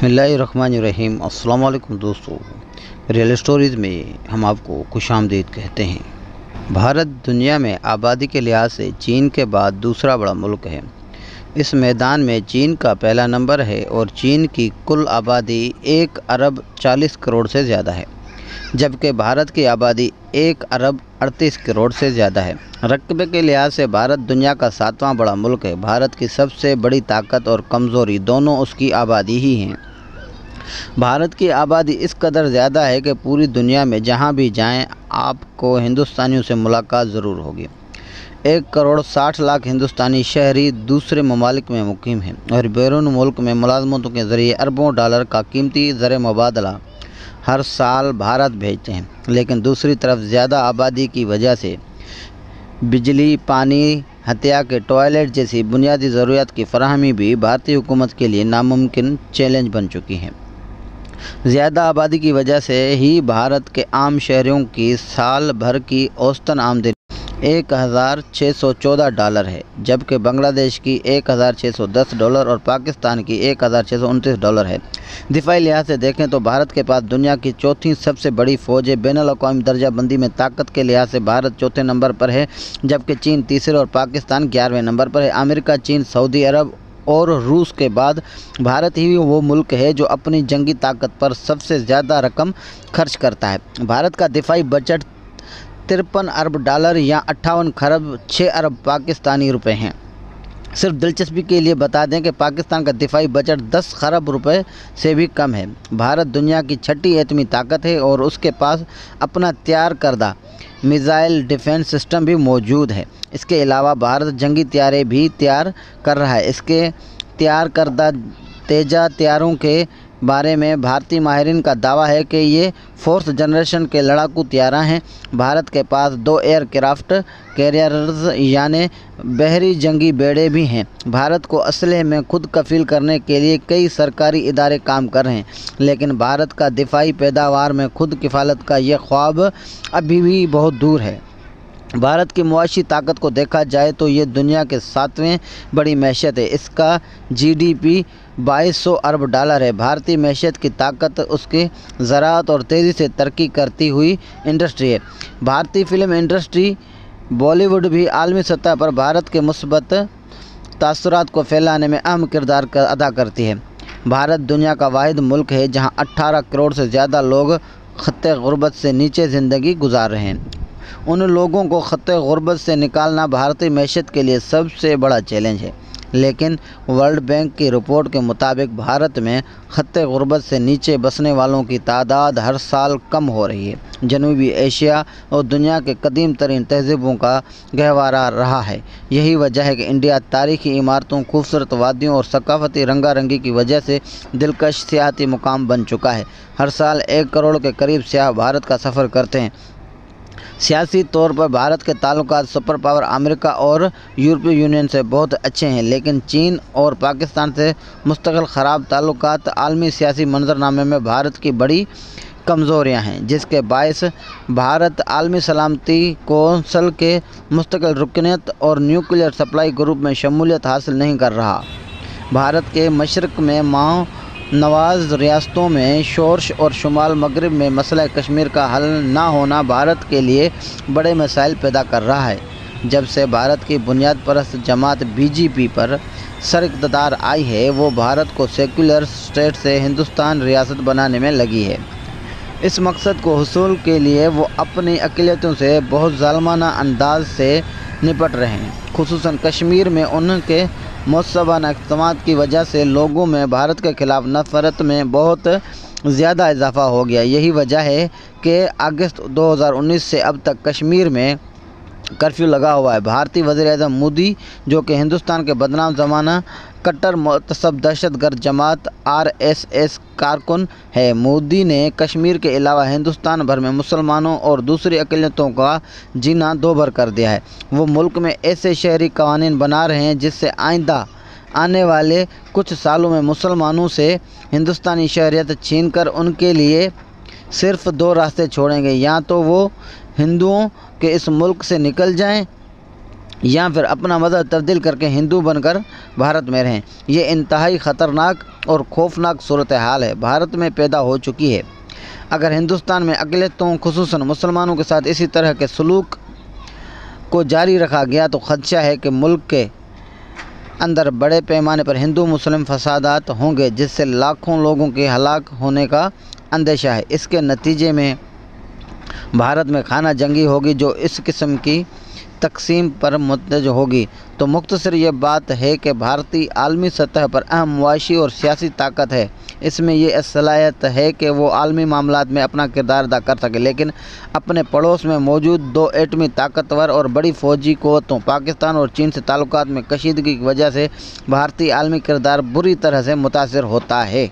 बिस्मिल्लाहिर्रहमानिर्रहीम। अस्सलाम वालेकुम दोस्तों, रियल स्टोरीज़ में हम आपको खुशामदीद कहते हैं। भारत दुनिया में आबादी के लिहाज से चीन के बाद दूसरा बड़ा मुल्क है। इस मैदान में चीन का पहला नंबर है और चीन की कुल आबादी 1 अरब 40 करोड़ से ज़्यादा है, जबकि भारत की आबादी 1 अरब 38 करोड़ से ज़्यादा है। रकबे के लिहाज से भारत दुनिया का 7वां बड़ा मुल्क है। भारत की सबसे बड़ी ताकत और कमज़ोरी दोनों उसकी आबादी ही हैं। भारत की आबादी इस कदर ज़्यादा है कि पूरी दुनिया में जहाँ भी जाएं आपको हिंदुस्तानियों से मुलाकात ज़रूर होगी। 1 करोड़ 60 लाख हिंदुस्तानी शहरी दूसरे ममालिक में मुकीम हैं और बैरून मुल्क में मुलाजमतों के ज़रिए अरबों डॉलर का कीमती ज़र मुबादला हर साल भारत भेजते हैं। लेकिन दूसरी तरफ ज़्यादा आबादी की वजह से बिजली, पानी, हत्या के टॉयलेट जैसी बुनियादी ज़रूरियात की फराहमी भी भारतीय हुकूमत के लिए नामुमकिन चैलेंज बन चुकी है। ज़्यादा आबादी की वजह से ही भारत के आम शहरियों की साल भर की औसतन आमदनी 1614 डॉलर है, जबकि बांग्लादेश की 1610 डॉलर और पाकिस्तान की 1629 डॉलर है। दिफाई लिहाज से देखें तो भारत के पास दुनिया की चौथी सबसे बड़ी फ़ौज है। बैनुल-अक़वामी दर्जाबंदी में ताकत के लिहाज से भारत चौथे नंबर पर है, जबकि चीन तीसरे और पाकिस्तान 11वें नंबर पर है। अमेरिका, चीन, सऊदी अरब और रूस के बाद भारत ही वो मुल्क है जो अपनी जंगी ताकत पर सबसे ज़्यादा रकम खर्च करता है। भारत का दिफाई बजट 53 अरब डॉलर या 58 खरब 6 अरब पाकिस्तानी रुपए हैं। सिर्फ दिलचस्पी के लिए बता दें कि पाकिस्तान का दिफाई बजट 10 खरब रुपए से भी कम है। भारत दुनिया की 6ठी एटमी ताकत है और उसके पास अपना तैयार करदा मिसाइल डिफेंस सिस्टम भी मौजूद है। इसके अलावा भारत जंगी तैयारे भी तैयार कर रहा है। इसके तैयार करदा तेजा तैयारों के बारे में भारतीय माहिरीन का दावा है कि ये 4th जनरेशन के लड़ाकू तैयारा हैं। भारत के पास 2 एयरक्राफ्ट कैरियर्स यानी बहरी जंगी बेड़े भी हैं। भारत को असलहे में खुद कफील करने के लिए कई सरकारी इदारे काम कर रहे हैं, लेकिन भारत का दिफाई पैदावार में खुद किफ़ालत का यह ख्वाब अभी भी बहुत दूर है। भारत की मुआशी ताकत को देखा जाए तो ये दुनिया के 7वें बड़ी मैशत है। इसका GDP 2200 अरब डॉलर है। भारतीय मैशत की ताकत उसके ज़राअत और तेज़ी से तरक्की करती हुई इंडस्ट्री है। भारतीय फिल्म इंडस्ट्री, बॉलीवुड भी आलमी सतह पर भारत के मुस्बत तासुरात को फैलाने में अहम किरदार अदा करती है। भारत दुनिया का वाहिद मुल्क है जहाँ 18 करोड़ से ज़्यादा लोग खत्ते गुर्बत से नीचे ज़िंदगी गुजार रहे हैं। उन लोगों को खत्ते गुर्बत से निकालना भारतीय मैशत के लिए सबसे बड़ा चैलेंज है, लेकिन वर्ल्ड बैंक की रिपोर्ट के मुताबिक भारत में खत्ते गुर्बत से नीचे बसने वालों की तादाद हर साल कम हो रही है। जनूबी एशिया और दुनिया के कदीम तरीन तहज़ीबों का गहवारा रहा है। यही वजह है कि इंडिया तारीख़ी इमारतों, खूबसूरत वादियों और सकाफ़ती रंगारंगी की वजह से दिलकश सियाहती मुकाम बन चुका है। हर साल 1 करोड़ के करीब सियाह भारत का सफ़र करते हैं। सियासी तौर पर भारत के ताल्लुकात सुपर पावर अमेरिका और यूरोपीय यूनियन से बहुत अच्छे हैं, लेकिन चीन और पाकिस्तान से मुस्तकिल ख़राब ताल्लुकात आलमी सियासी मंजरनामे में भारत की बड़ी कमज़ोरियां हैं, जिसके बायस भारत आलमी सलामती कौंसल के मुस्तकिल रुकनीत और न्यूक्लियर सप्लाई ग्रुप में शमूलियत हासिल नहीं कर रहा। भारत के मशरक़ में माओ नवाज़ रियासतों में शोरश और शुमाल मगरिब में मसला कश्मीर का हल ना होना भारत के लिए बड़े मसाइल पैदा कर रहा है। जब से भारत की बुनियाद परस्त जमात BJP पर सर इक़्तिदार आई है, वो भारत को सेक्युलर स्टेट से हिंदुस्तान रियासत बनाने में लगी है। इस मकसद को हुसूल के लिए वो अपनी अक़लियतों से बहुत ज़ालिमाना अंदाज से निपट रहे हैं। खुसूसन कश्मीर में उनके मुत्सबाना इक़दामात की वजह से लोगों में भारत के ख़िलाफ़ नफ़रत में बहुत ज़्यादा इजाफ़ा हो गया। यही वजह है कि अगस्त 2019 से अब तक कश्मीर में कर्फ्यू लगा हुआ है। भारतीय वज़ीर-ए-आज़म मोदी, जो कि हिंदुस्तान के बदनाम ज़माना कट्टर मुतअस्सिब दहशतगर्द जमात RSS कारकुन है। मोदी ने कश्मीर के अलावा हिंदुस्तान भर में मुसलमानों और दूसरी अक़लियतों का जीना दोभर कर दिया है। वो मुल्क में ऐसे शहरी क़वानीन बना रहे हैं जिससे आइंदा आने वाले कुछ सालों में मुसलमानों से हिंदुस्तानी शहरियत छीनकर उनके लिए सिर्फ़ 2 रास्ते छोड़ेंगे, या तो वो हिंदुओं के इस मुल्क से निकल जाएं یا پھر اپنا مذہب تبدیل کر کے ہندو بن کر بھارت میں رہیں۔ یہ انتہائی خطرناک اور خوفناک صورتحال ہے بھارت میں پیدا ہو چکی ہے۔ اگر ہندوستان میں اقلیتوں خصوصاً مسلمانوں کے ساتھ اسی طرح کے سلوک کو جاری رکھا گیا تو خدشہ ہے کہ ملک کے اندر بڑے پیمانے پر ہندو مسلم فسادات ہوں گے جس سے لاکھوں لوگوں کے ہلاک ہونے کا اندیشہ ہے۔ اس کے نتیجے میں بھارت میں خانہ جنگی ہوگی جو اس قسم کی تقسیم پر منتج ہوگی۔ تو مختصر یہ بات ہے کہ بھارتی عالمی سطح پر اہم معاشی اور سیاسی طاقت ہے۔ اس میں یہ صلاحیت ہے کہ وہ عالمی معاملات میں اپنا کردار ادا کر سکے، لیکن اپنے پڑوس میں موجود دو ایٹمی طاقتور اور بڑی فوجی قوتوں پاکستان اور چین سے تعلقات میں کشیدگی کی وجہ سے بھارتی عالمی کردار بری طرح سے متاثر ہوتا ہے۔